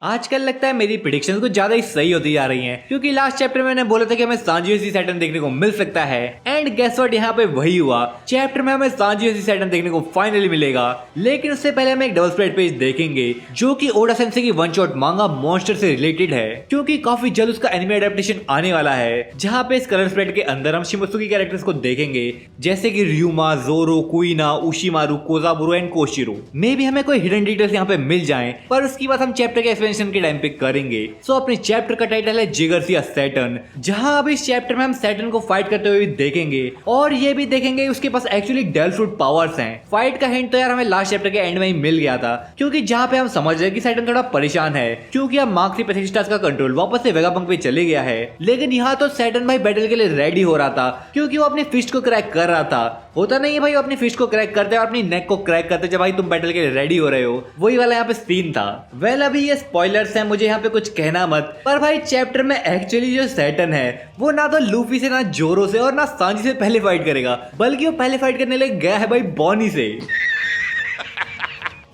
आजकल लगता है मेरी प्रिडिक्शन कुछ ज्यादा ही सही होती जा रही हैं, क्योंकि लास्ट चैप्टर में मैंने बोला था कि हमें सांजियोसी सैटर्न देखने को मिल सकता है एंड गेस व्हाट, यहाँ पे वही हुआ। चैप्टर में हमें सांजियोसी सैटर्न देखने को फाइनली मिलेगा, लेकिन उससे पहले हम एक डबल स्प्रेड पेज देखेंगे जो कि ओडा सेंसेई की वन शॉट मांगा मॉन्स्टर से रिलेटेड है, क्योंकि काफी जल्द उसका एनिमे एडेप्टेशन आने वाला है, जहाँ पे इस कलर स्प्रेड के अंदर हम शिमत्सुकी कैरेक्टर्स को देखेंगे जैसे कि ryuma, जोरो, कुइना, उशिमारू, कोजाबुरो एंड कोशिरो। मे भी हमें कोई हिडन डिटेल्स यहाँ पे मिल जाए, पर उसकी बात हम चैप्टर के एक्सप्लेनेशन के टाइम पे करेंगे। सो अपने चैप्टर का टाइटल है जिगर्सिया सैटर्न, जहां अब इस चैप्टर में हम सैटर्न को फाइट करते हुए भी देखेंगे और ये भी देखेंगे उसके पास एक्चुअली डेल फ्रूट पावर्स हैं। फाइट का हिंट तो यार हमें लास्ट चैप्टर के एंड में ही मिल गया था, क्योंकि जहां पे हम समझ रहे कि सैटर्न थोड़ा परेशान है क्योंकि अब मार्क 3 पेथिस्टास का कंट्रोल वापस से वेगापंक पे चले गया है। लेकिन यहाँ तो सैटर्न भाई बैटल के लिए रेडी हो रहा था, क्योंकि वो अपनी फिस्ट को क्रैक कर रहा था। होता नहीं है भाई, अपनी फिस्ट को क्रैक करते और अपनी नेक को क्रैक करते जब भाई तुम बैटल के लिए रेडी हो रहे हो, वही वाला यहाँ पे सीन था। वेल अभी ये स्पॉयलर्स हैं, मुझे यहाँ पे कुछ कहना मत, पर भाई चैप्टर में एक्चुअली जो सैटर्न है वो ना तो लूफी से, ना जोरो से और ना सांजी से पहले फाइट करेगा, बल्कि वो पहले फाइट करने लगे गया है भाई बॉनी से।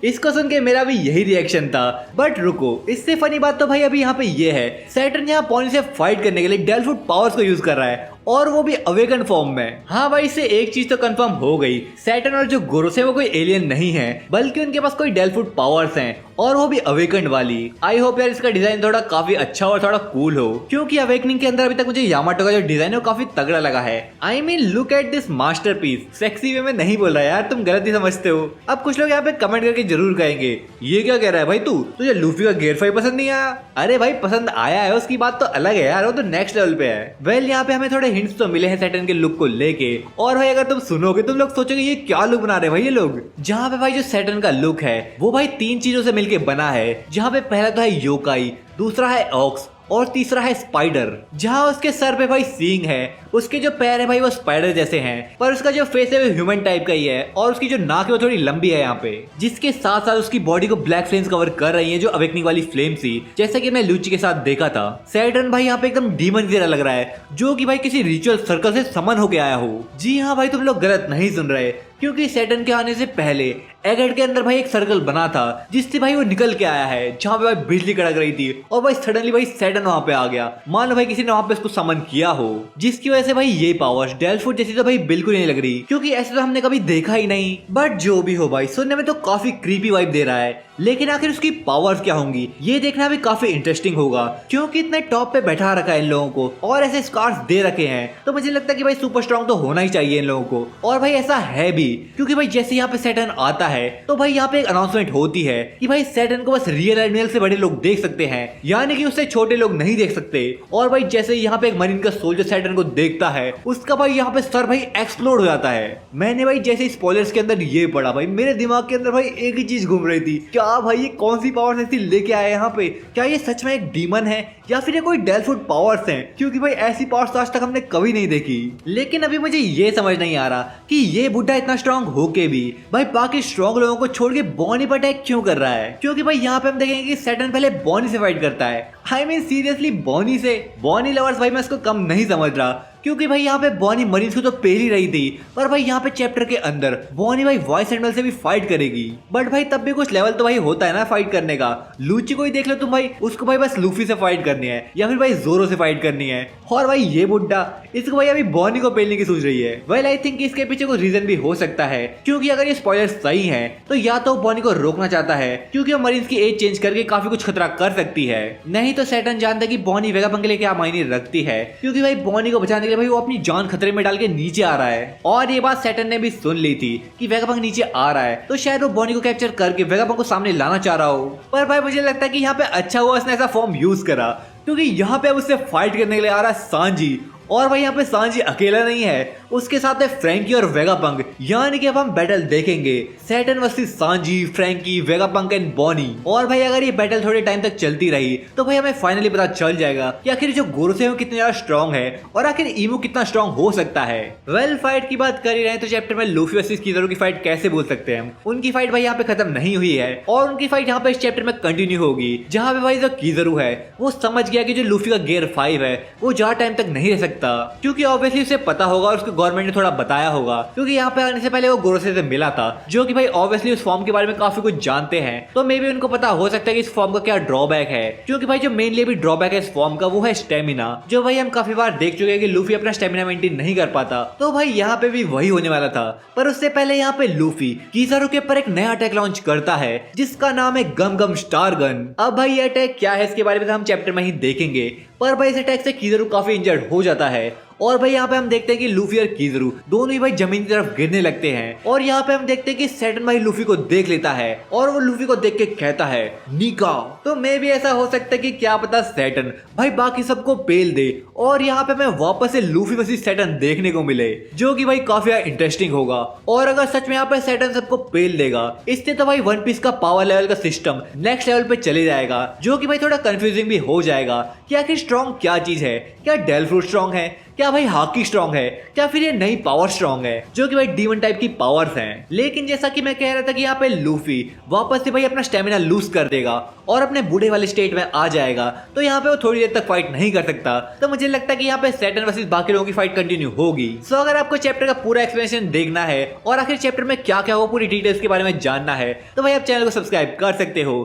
इसको सुन के मेरा भी यही रिएक्शन था, बट रुको, इससे फनी बात तो भाई अभी यहाँ पे ये है, सैटर्न यहाँ बॉनी से फाइट करने के लिए डेल फ्रूट पावर्स को यूज कर रहा है और वो भी अवेकन फॉर्म में। हाँ भाई, इससे एक चीज तो कंफर्म हो गई, सैटर्न और जो गोरोस है वो कोई एलियन नहीं है, बल्कि उनके पास कोई डेल फ्रूट पावर्स हैं और वो भी अवेकन वाली। आई होप यार इसका डिजाइन थोड़ा काफी अच्छा और थोड़ा कूल हो, क्योंकि अवेकनिंग के अंदर अभी तक मुझे यामाटो का जो डिजाइन है वो काफी तगड़ा लगा है। I mean look at this masterpiece. Sexy way में नहीं बोल रहा यार, तुम गलत ही समझते हो। अब कुछ लोग यहाँ पे कमेंट करके जरूर कहेंगे ये क्या कह रहा है भाई तू, तुझे लूफी का गियर 5 पसंद नहीं आया? अरे भाई पसंद आया है, उसकी बात तो अलग है यार, वो तो नेक्स्ट लेवल पे है। वेल यहाँ पे हमें थोड़े हिंट्स तो मिले हैं सैटर्न के लुक को लेके, और भाई अगर तुम सुनोगे तुम लोग सोचोगे ये क्या लुक बना रहे हैं भाई ये लोग। जहाँ पे भाई जो सैटर्न का लुक है वो भाई 3 चीजों से मिलके बना है, जहाँ पे पहला तो है योकाई, दूसरा है ऑक्स और तीसरा है स्पाइडर। जहाँ उसके सर पे भाई सींग है, उसके जो पैर है भाई वो स्पाइडर जैसे हैं, पर उसका जो फेस है वो ह्यूमन टाइप का ही है और उसकी जो नाक है वो थोड़ी लंबी है यहाँ पे, जिसके साथ साथ उसकी बॉडी को ब्लैक फ्लेम्स कवर कर रही हैं, जो अवेकनिंग वाली फ्लेम थी, जैसा कि मैं लूची के साथ देखा था। सैटर्न भाई यहाँ पे एकदम डीमन की तरह लग रहा है, जो कि भाई किसी रिचुअल सर्कल से समन होके आया हो। जी हाँ भाई, तुम लोग गलत नहीं सुन रहे, क्योंकि सैटर्न के आने से पहले एगहेड के अंदर भाई एक सर्कल बना था जिससे भाई वो निकल के आया है, जहाँ पे भाई बिजली कड़क रही थी और भाई सडनली भाई सैटर्न वहां पे आ गया। मान लो भाई किसी ने वहां पे उसको समन किया हो, जिसकी वजह से भाई ये पावर्स डेल फ्रूट जैसी तो भाई बिल्कुल नहीं लग रही, क्योंकि ऐसे तो हमने कभी देखा ही नहीं। बट जो भी हो भाई, सुनने में तो काफी क्रीपी वाइब दे रहा है, लेकिन आखिर उसकी पावर्स क्या होंगी ये देखना भी काफी इंटरेस्टिंग होगा, क्योंकि इतने टॉप पे बैठा रखा है इन लोगों को और ऐसे स्कार्स दे रखे हैं, तो मुझे लगता है कि भाई सुपर स्ट्रॉन्ग तो होना ही चाहिए इन लोगों को। और भाई ऐसा है भी, क्योंकि भाई जैसे यहाँ पे सैटर्न आता है तो भाई यहाँ पे एक अनाउंसमेंट होती है कि भाई सैटर्न को बस रियल एडमिरल से बड़े लोग देख सकते हैं, यानी कि उससे छोटे लोग नहीं देख सकते। और भाई जैसे यहाँ पे एक मरीन का सोल्जर सैटर्न को देखता है, उसका भाई यहाँ पे सर भाई एक्सप्लोड हो जाता है। मैंने भाई जैसे स्पॉयलर्स के अंदर ये पढ़ा, भाई मेरे दिमाग के अंदर भाई एक ही चीज घूम रही थी, क्या भाई ये कौन सी पावर्स ऐसी लेके आया यहाँ पे? क्या ये सच में एक डीमन है या फिर ये कोई डेल फ्रूट पावर्स हैं? क्योंकि भाई ऐसी पावर्स आज तक हमने कभी नहीं देखी। लेकिन अभी मुझे ये समझ नहीं आ रहा कि ये बुड्ढा इतना स्ट्रांग होके भी भाई बाकी स्ट्रांग लोगों को छोड़ के बॉनी पर अटैक क्यों कर रहा है? क्योंकि भाई यहाँ पे हम देखेंगे कि सैटर्न पहले बॉनी से फाइट करता है। आई मीन सीरियसली बॉनी से? बॉनी लवर्स भाई मैं इसको कम नहीं समझ रहा, क्योंकि भाई यहाँ पे बॉनी मरीन्स को तो पेल ही रही थी, पर भाई यहाँ पे चैप्टर के अंदर बॉनी भाई वॉइस एनिमल से भी फाइट करेगी। बट भाई तब भी कुछ लेवल तो भाई होता है ना फाइट करने का। लूची को ही देख लो तुम भाई, उसको भाई बस लूफी से फाइट करनी है या फिर भाई जोरो से फाइट करनी है, और भाई ये बुड्ढा इसको भाई अभी बॉनी को पेलने की सोच रही है। वेल आई थिंक इसके पीछे कोई रीजन भी हो सकता है, क्योंकि अगर ये स्पॉयलर्स सही है तो या तो बॉनी को रोकना चाहता है, क्योंकि वो मरीन्स की एज चेंज करके काफी कुछ खतरा कर सकती है। नहीं तो सैटर्न जानता है कि बॉनी वेगापंक के लिए क्या मायने रखती है, क्योंकि भाई बॉनी को बचाने के लिए भाई वो अपनी जान खतरे में डाल के नीचे आ रहा है। और ये बात सैटर्न ने भी सुन ली थी कि वेगापंक नीचे आ रहा है, तो शायद वो बॉनी को कैप्चर करके वेगापंक को सामने लाना चाह रहा हो। पर भाई मुझे लगता है कि यहाँ पे अच्छा हुआ उसने ऐसा फॉर्म यूज करा, क्योंकि यहाँ पे उससे फाइट करने के लिए आ रहा है सांजी। और भाई यहाँ पे सांजी अकेला नहीं है, उसके साथ है फ्रैंकी और वेगापंक, यानी कि अब हम बैटल देखेंगे Saturn versus Sanji, Franky, Vegapunk and Bonney. और भाई अगर ये बैटल थोड़े टाइम तक चलती रही तो भाई हमें फाइनली पता चल जाएगा कि आखिर जो गोरोसे है कितने ज्यादा स्ट्रॉन्ग है और आखिर ईमू कितना स्ट्रॉन्ग हो सकता है। वेल फाइट की बात कर ही रहे तो चैप्टर में लूफी वर्सेस किज़ारू की फाइट कैसे बोल सकते हैं हम? उनकी फाइट भाई यहाँ पे खत्म नहीं हुई है और उनकी फाइट यहाँ पे इस चैप्टर में कंटिन्यू होगी, जहाँ पे भाई जो किज़ारू है वो समझ गया कि जो लूफी का गियर 5 है वो ज्यादा टाइम तक नहीं रह सकता सकता, क्योंकि ऑब्वियसली उसे पता होगा और उसको गवर्नमेंट ने थोड़ा बताया होगा, क्योंकि यहाँ पे आने से पहले वो गोरोसे से मिला था, जो कि भाई ऑब्वियसली उस फॉर्म के बारे में काफी कुछ जानते हैं। तो मे बी उनको पता हो सकता है कि इस फॉर्म का क्या ड्रॉबैक है, क्योंकि भाई जो मेनली भी ड्रॉबैक है इस फॉर्म का वो है स्टेमिना, जो भाई हम काफी बार देख चुके हैं कि लूफी अपना स्टेमिना मेंटेन नहीं कर पाता। तो भाई यहाँ पे भी वही होने वाला था, पर उससे पहले यहाँ पे लूफी किज़ारू के ऊपर एक नया अटैक लॉन्च करता है जिसका नाम है गम गम स्टार गन। अब भाई ये अटैक क्या है इसके बारे में हम चैप्टर में ही देखेंगे, पर भाई इस अटैक से किज़ारू काफी इंजर्ड हो जाता है। और भाई यहाँ पे हम देखते हैं कि लूफी और किज़ारू दोनों ही भाई जमीन की तरफ गिरने लगते हैं। और यहाँ पे हम देखते हैं कि सैटर्न भाई लूफी को देख लेता है और वो लूफी को देख के कहता है निका। तो मे भी ऐसा हो सकता है कि क्या पता सैटर्न भाई बाकी सबको पेल दे और यहाँ पे हमें वापस से लूफी वर्सेस सैटर्न देखने को मिले, जो कि भाई काफी इंटरेस्टिंग होगा। और अगर सच में यहाँ पे सैटर्न सबको पेल देगा, इससे तो भाई वन पीस का पावर लेवल का सिस्टम नेक्स्ट लेवल पे चले जाएगा, जो कि भाई थोड़ा कंफ्यूजिंग भी हो जाएगा कि आखिर स्ट्रॉन्ग क्या चीज है। क्या डेल फ्रूट स्ट्रॉन्ग है, क्या भाई हाकी स्ट्रॉन्ग है, क्या फिर ये नई पावर स्ट्रॉन्ग है, जो कि भाई डीमन टाइप की पावर्स हैं। लेकिन जैसा कि मैं कह रहा था कि यहाँ पे लूफी वापस से भाई अपना स्टेमिना लूज कर देगा और अपने बूढ़े वाले स्टेट में आ जाएगा, तो यहाँ पे वो थोड़ी देर तक फाइट नहीं कर सकता। तो मुझे लगता है कि यहाँ पे सैटर्न वर्सेस बाकी लोगों की फाइट कंटिन्यू होगी। सो अगर आपको चैप्टर का पूरा एक्सप्लेनेशन देखना है और आखिर चैप्टर में क्या क्या हुआ पूरी डिटेल्स के बारे में जानना है, तो भाई आप चैनल को सब्सक्राइब कर सकते हो।